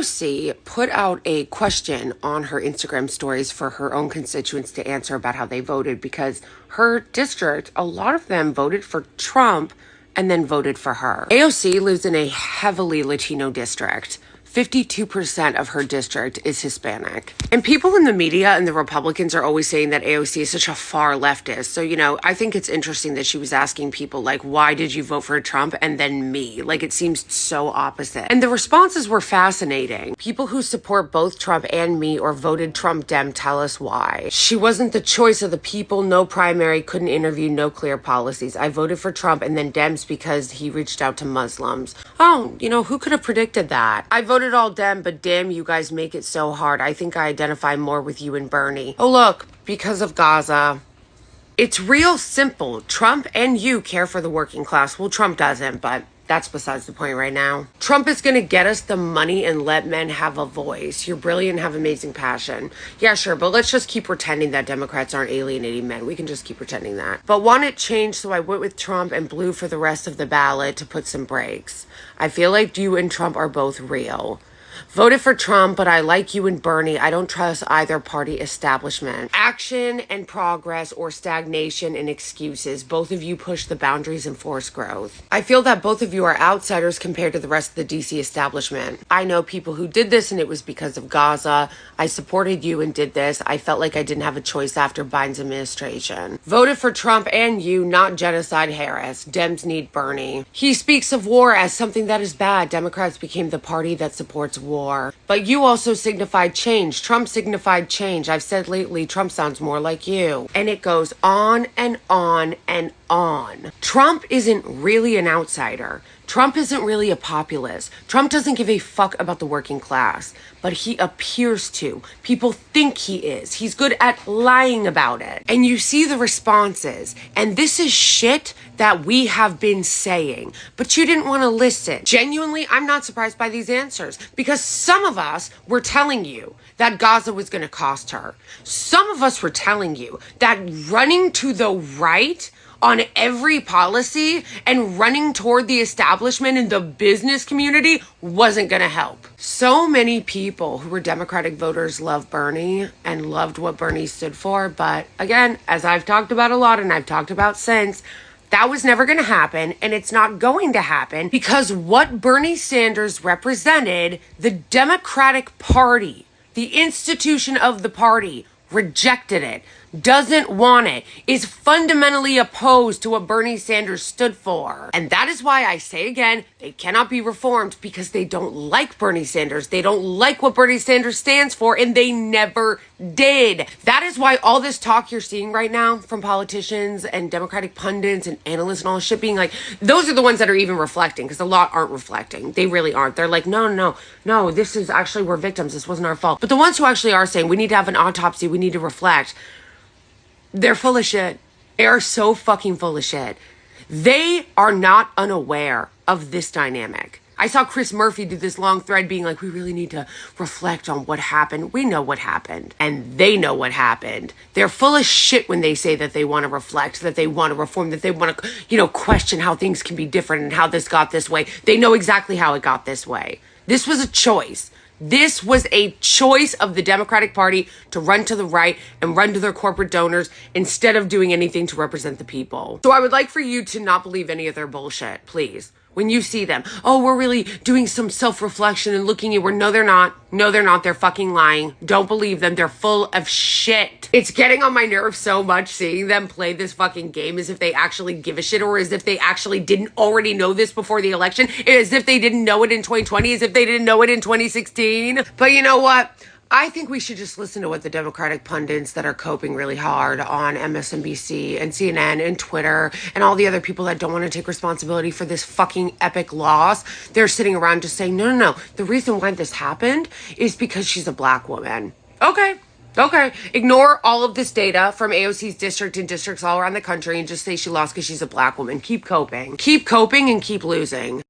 AOC put out a question on her Instagram stories for her own constituents to answer about how they voted, because her district, a lot of them voted for Trump and then voted for her. AOC lives in a heavily Latino district. 52% of her district is Hispanic. And people in the media and the Republicans are always saying that AOC is such a far leftist. So, I think it's interesting that she was asking people, like, why did you vote for Trump and then me? Like, it seems so opposite. And the responses were fascinating. People who support both Trump and me or voted Trump Dem tell us why. She wasn't the choice of the people, no primary, couldn't interview, no clear policies. I voted for Trump and then Dems because he reached out to Muslims. Oh, who could have predicted that? I voted all Dem, but damn, you guys make it so hard. I think I identify more with you and Bernie. Oh, look, because of Gaza. It's real simple. Trump and you care for the working class. Well, Trump doesn't, but that's besides the point right now. Trump is going to get us the money and let men have a voice. You're brilliant, have amazing passion. Yeah, sure, but let's just keep pretending that Democrats aren't alienating men. We can just keep pretending that. But want it changed, so I went with Trump and blew for the rest of the ballot to put some brakes. I feel like you and Trump are both real. Voted for Trump, but I like you and Bernie. I don't trust either party establishment. Action and progress, or stagnation and excuses. Both of you push the boundaries and force growth. I feel that both of you are outsiders compared to the rest of the DC establishment. I know people who did this and it was because of Gaza. I supported you and did this. I felt like I didn't have a choice after Biden's administration. Voted for Trump and you, not genocide Harris. Dems need Bernie. He speaks of war as something that is bad. Democrats became the party that supports war. But you also signified change. Trump signified change. I've said lately, Trump sounds more like you. And it goes on and on and on. Trump isn't really an outsider. Trump isn't really a populist. Trump doesn't give a fuck about the working class, but he appears to. People think he is. He's good at lying about it. And you see the responses. And this is shit that we have been saying, but you didn't want to listen. Genuinely, I'm not surprised by these answers, because some of us were telling you that Gaza was going to cost her. Some of us were telling you that running to the right on every policy and running toward the establishment and the business community wasn't going to help. So many people who were Democratic voters love Bernie and loved what Bernie stood for. But again, as I've talked about a lot and I've talked about since, that was never going to happen, and it's not going to happen, because what Bernie Sanders represented, the Democratic Party, the institution of the party, rejected it, doesn't want it, is fundamentally opposed to what Bernie Sanders stood for. And that is why I say again, they cannot be reformed, because they don't like Bernie Sanders. They don't like what Bernie Sanders stands for, and they never did. That is why all this talk you're seeing right now from politicians and Democratic pundits and analysts and all this shit being like, those are the ones that are even reflecting, because a lot aren't reflecting. They really aren't. They're like, no, this is actually, we're victims. This wasn't our fault. But the ones who actually are saying we need to have an autopsy, we need to reflect, they're full of shit. They are so fucking full of shit. They are not unaware of this dynamic. I saw Chris Murphy do this long thread being like, we really need to reflect on what happened. We know what happened. And they know what happened. They're full of shit when they say that they want to reflect, that they want to reform, that they want to, question how things can be different and how this got this way. They know exactly how it got this way. This was a choice. This was a choice of the Democratic Party to run to the right and run to their corporate donors instead of doing anything to represent the people. So I would like for you to not believe any of their bullshit, please. When you see them, oh, we're really doing some self-reflection and looking at where, no, they're not. No, they're not. They're fucking lying. Don't believe them. They're full of shit. It's getting on my nerves so much seeing them play this fucking game as if they actually give a shit, or as if they actually didn't already know this before the election, as if they didn't know it in 2020, as if they didn't know it in 2016. But you know what? I think we should just listen to what the Democratic pundits that are coping really hard on MSNBC and CNN and Twitter and all the other people that don't want to take responsibility for this fucking epic loss. They're sitting around just saying, no. The reason why this happened is because she's a black woman. Okay. Ignore all of this data from AOC's district and districts all around the country and just say she lost because she's a black woman. Keep coping. Keep coping and keep losing.